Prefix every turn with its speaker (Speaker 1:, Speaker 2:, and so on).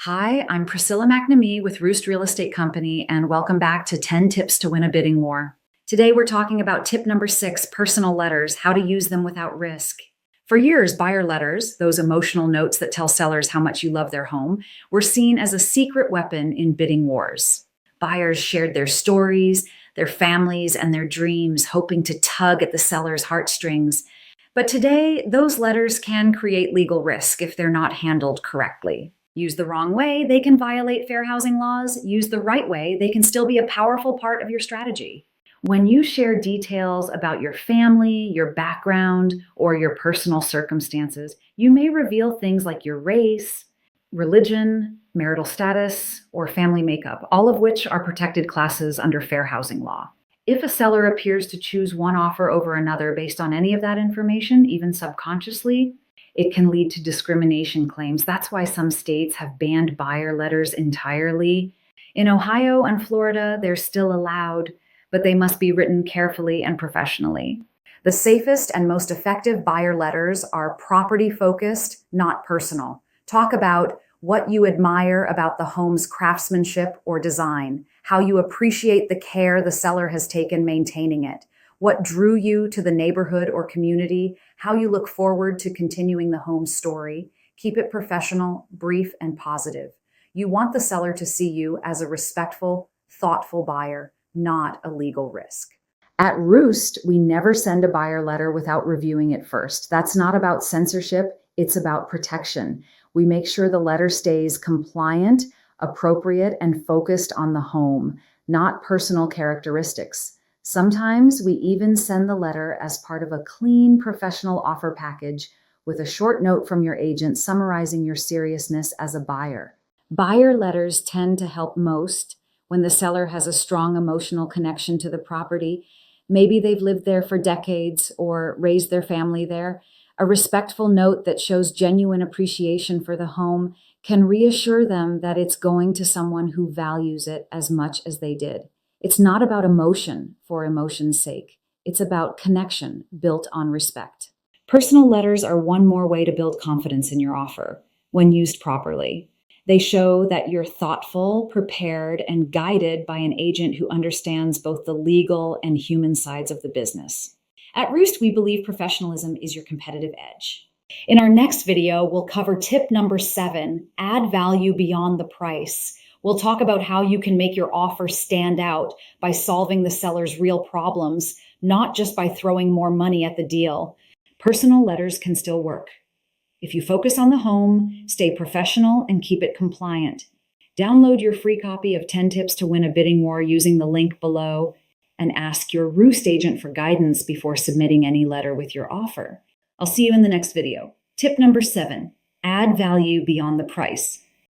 Speaker 1: Hi, I'm Priscilla McNamee with Roost Real Estate Company, and welcome back to 10 Tips to Win a Bidding War. Today, we're talking about tip number 6, personal letters, how to use them without risk. For years, buyer letters, those emotional notes that tell sellers how much you love their home, were seen as a secret weapon in bidding wars. Buyers shared their stories, their families, and their dreams, hoping to tug at the seller's heartstrings. But today, those letters can create legal risk if they're not handled correctly. Used the wrong way, they can violate fair housing laws. Used the right way, they can still be a powerful part of your strategy. When you share details about your family, your background, or your personal circumstances, you may reveal things like your race, religion, marital status, or family makeup, all of which are protected classes under fair housing law. If a seller appears to choose one offer over another based on any of that information, even subconsciously, it can lead to discrimination claims. That's why some states have banned buyer letters entirely. In Ohio and Florida, they're still allowed, but they must be written carefully and professionally. The safest and most effective buyer letters are property-focused, not personal. Talk about what you admire about the home's craftsmanship or design, how you appreciate the care the seller has taken maintaining it, what drew you to the neighborhood or community, how you look forward to continuing the home story. Keep it professional, brief, and positive. You want the seller to see you as a respectful, thoughtful buyer, not a legal risk. At Roost, we never send a buyer letter without reviewing it first. That's not about censorship, it's about protection. We make sure the letter stays compliant, appropriate, and focused on the home, not personal characteristics. Sometimes we even send the letter as part of a clean, professional offer package with a short note from your agent summarizing your seriousness as a buyer. Buyer letters tend to help most when the seller has a strong emotional connection to the property. Maybe they've lived there for decades or raised their family there. A respectful note that shows genuine appreciation for the home can reassure them that it's going to someone who values it as much as they did. It's not about emotion for emotion's sake. It's about connection built on respect. Personal letters are one more way to build confidence in your offer when used properly. They show that you're thoughtful, prepared, and guided by an agent who understands both the legal and human sides of the business. At Roost, we believe professionalism is your competitive edge. In our next video, we'll cover tip number 7, add value beyond the price. We'll talk about how you can make your offer stand out by solving the seller's real problems, not just by throwing more money at the deal. Personal letters can still work if you focus on the home, stay professional, and keep it compliant. Download your free copy of 10 Tips to Win a Bidding War using the link below, and ask your Roost agent for guidance before submitting any letter with your offer. I'll see you in the next video. Tip number 7, add value beyond the price.